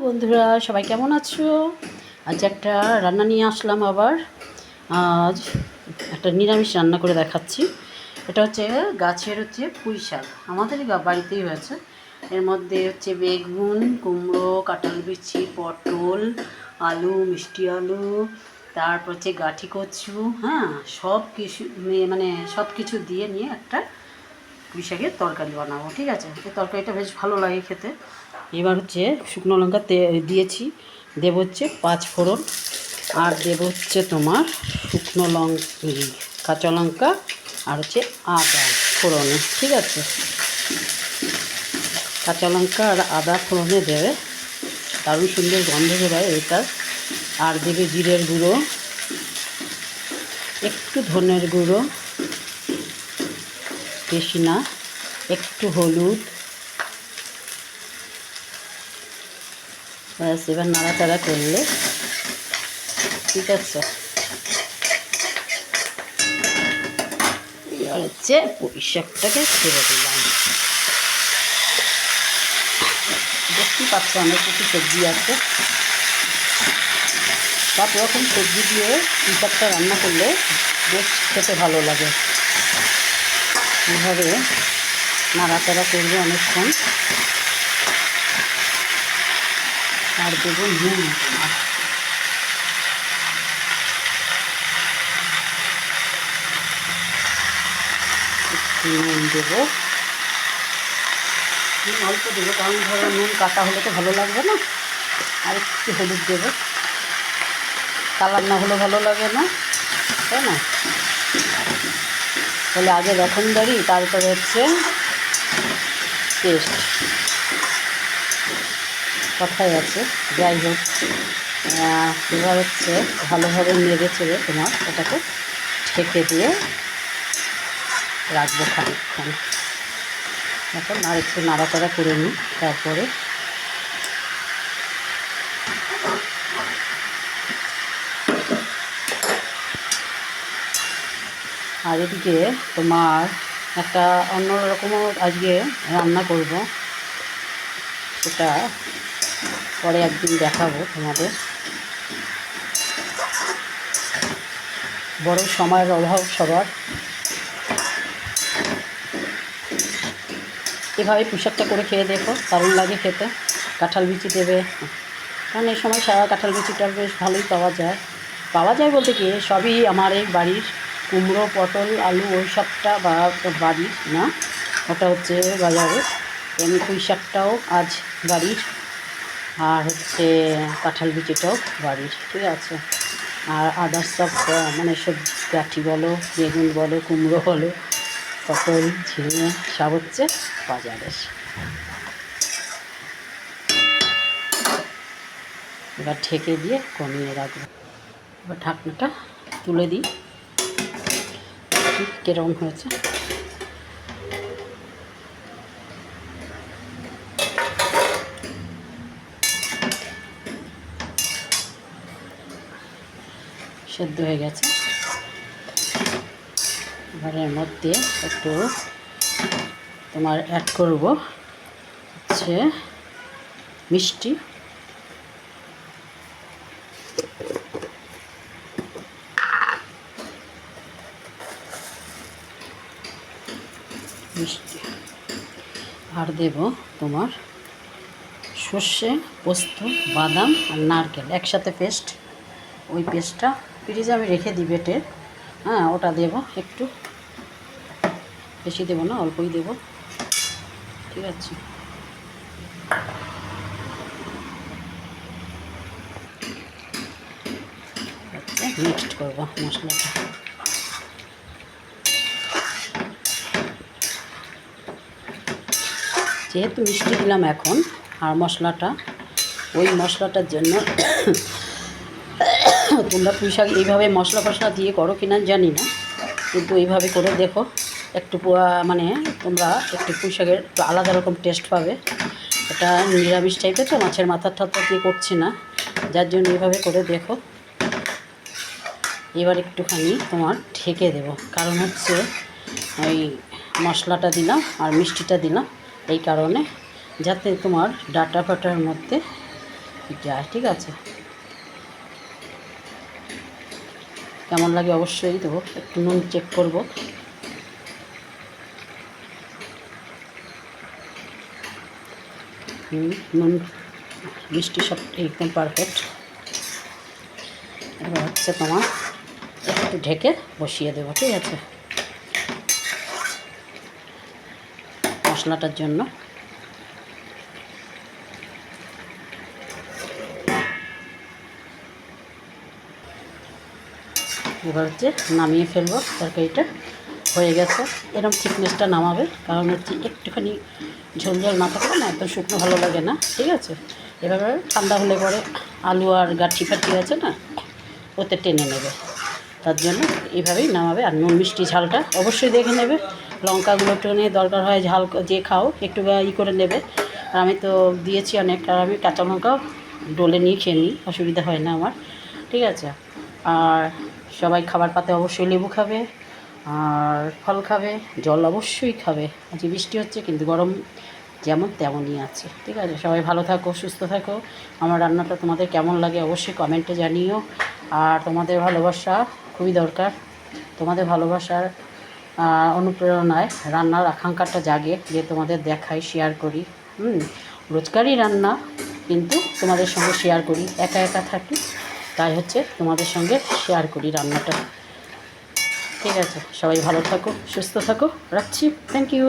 বন্ধুরা, সবাই কেমন আছো? আজ একটা রান্না নিয়ে আসলাম আবার। আজ একটা নিরামিষ রান্না করে দেখাচ্ছি। এটা হচ্ছে গাছের পুঁই শাক, আমাদের বাড়িতেই হয়েছে। এর মধ্যে হচ্ছে বেগুন, কুমড়ো, কাঁঠাল বিচি, পটল, আলু, মিষ্টি আলু, তারপর হচ্ছে গাঁঠি কচু, হ্যাঁ, সব কিছু মানে সব কিছু দিয়ে নিয়ে একটা পুঁই শাকের তরকারি বানাবো। ঠিক আছে, এই তরকারিটা বেশ ভালো লাগে খেতে। এবার হচ্ছে শুকনো লঙ্কা দিয়েছি, দেবো হচ্ছে 5 ফোড়ন, আর দেবো হচ্ছে তোমার শুকনো কাঁচা লঙ্কা, আর হচ্ছে আদা ফোড়নে। ঠিক আছে, কাঁচা লঙ্কা আর আদা ফোড়নে দেবে, দারুণ সুন্দর গন্ধ বেরোয় এটার। আর দেবে জিরের গুঁড়ো, একটু ধনের গুঁড়ো, বেশি না, একটু হলুদ। ব্যাস, এবার নাড়াচাড়া করলে ঠিক আছে। এবার হচ্ছে পুঁই শাকটাকে ছেড়ে দিলাম। দেখতেই পাচ্ছ অনেক কিছু সবজি আছে, সব রকম সবজি দিয়ে পুঁই শাকটা রান্না করলে বেশ খেতে ভালো লাগে। এভাবে নাড়াচাড়া করবে অনেকক্ষণ। আর দেবো নুন, একটু নুন দেবো, অল্প দেবো, কারণ ধরো নুন কাটা হলে তো ভালো লাগবে না। আর একটু হলুদ দেবো, কালার না হলে ভালো লাগে না, তাই না? তাহলে আগে রকমদারি, তারপরে হচ্ছে টেস্ট, কথাই আছে। যাই হোক, এবার হচ্ছে ভালোভাবে নেড়ে চেড়ে তোমার এটাকে ঢেকে দিয়ে রাখবো খানিকক্ষণ। এখন আর একটু নাড়াচাড়া করে নিই, তারপরে আর এদিকে তোমার একটা অন্যরকমও আজকে রান্না করব, সেটা পরে একদিন দেখাবো তোমাদের। বড় সময়ের অভাব সবার, এভাবে পুঁই শাকটা করে খেয়ে দেখো, দারুণ লাগে খেতে। কাঁঠাল বিচি দেবে, কারণ এই সময় সারা কাঁঠাল বিচিটা বেশ ভালোই পাওয়া যায়। বলতে কি, সবই আমার এই বাড়ির, কুমড়ো, পটল, আলু ওই সবটা বাড়ির না, ওটা হচ্ছে বাজারে। এমনি পুঁই শাকটাও আজ বাড়ির, আর হচ্ছে কাঁঠাল বিচিটাও বাড়ির। ঠিক আছে, আর আদার্স সব মানে সবজি, গাঁঠি বলো, বেগুন বলো, কুমড়ো বলো, পটল, ঝিঙে সব হচ্ছে বাজারের। এবার ঢেকে দিয়ে কমিয়ে রাখবো। এবার ঢাকনাটা তুলে দিই, কীরকম হয়েছে। সেদ্ধ হয়ে গেছে। এবার এর মধ্যে একটু তোমার অ্যাড করব হচ্ছে মিষ্টি, আর দেব তোমার সর্ষে, পোস্ত, বাদাম আর নারকেল একসাথে পেস্ট। ওই পেস্টটা ফ্রিজে আমি রেখে দিই বেটে, হ্যাঁ, ওটা দেব একটু, বেশি দেবো না, অল্পই দেব। ঠিক আছে, মিক্সড করবো মশলাটা। যেহেতু মিষ্টি দিলাম এখন, আর মশলাটা, ওই মশলাটার জন্য তোমরা পুঁই শাক এইভাবে মশলা দিয়ে করো কিনা জানি না, কিন্তু এইভাবে করে দেখো, একটু মানে তোমরা একটু পুঁই শাকের একটু আলাদা রকম টেস্ট পাবে। এটা নিরামিষ টাইপের তো, মাছের মাথার ঠাত্তা দিয়ে করছি না, যার জন্য এইভাবে করে দেখো। এবার একটুখানি তোমার ঢেকে দেব, কারণ হচ্ছে ওই মশলাটা দিলাম আর মিষ্টিটা দিলাম, এই কারণে যাতে তোমার ডাটা ফাটার মধ্যে যায়, ঠিক আছে। কেমন লাগে অবশ্যই দেবো, একটু নুন চেক করবো। নুন মিষ্টি সব একদম পারফেক্ট। এবার হচ্ছে তোমার একটু ঢেকে বসিয়ে দেবো, ঠিক আছে, মশলাটার জন্য। এবার হচ্ছে নামিয়ে ফেলবো, তরকারিটা হয়ে গেছে। এরকম থিকনেসটা নামাবে, কারণ হচ্ছে একটুখানি ঝোল ঝোল না থাকলে না একদম শুকনো ভালো লাগে না, ঠিক আছে। এভাবে ঠান্ডা হলে পরে আলু আর গাঠি ফাটি আছে না, ওতে টেনে নেবে, তার জন্য এইভাবেই নামাবে। আর নুন মিষ্টি ঝালটা অবশ্যই দেখে নেবে, লঙ্কাগুলো টেনে দরকার হয় ঝাল যে খাও একটু করে নেবে। আর আমি তো দিয়েছি অনেক, আর আমি কাঁচা লঙ্কাও ডলে নিয়ে খেয়ে নিই, অসুবিধা হয় না আমার, ঠিক আছে। আর সবাই খাবার পাতে অবশ্যই লেবু খাবে, আর ফল খাবে, জল অবশ্যই খাবে। আজকে বৃষ্টি হচ্ছে কিন্তু গরম যেমন তেমনই আছে, ঠিক আছে। সবাই ভালো থাকো, সুস্থ থাকো। আমার রান্নাটা তোমাদের কেমন লাগে অবশ্যই কমেন্টে জানিও। আর তোমাদের ভালোবাসা খুবই দরকার, তোমাদের ভালোবাসার অনুপ্রেরণায় রান্নার আকাঙ্ক্ষাটা জাগে, যে তোমাদের দেখাই, শেয়ার করি। রোজকারই রান্না, কিন্তু তোমাদের সঙ্গে শেয়ার করি, একা একা থাকি, তাই হচ্ছে তোমাদের সঙ্গে শেয়ার করি রান্নাটা, ঠিক আছে। সবাই ভালো থাকো, সুস্থ থাকো, রাখছি, থ্যাংক ইউ।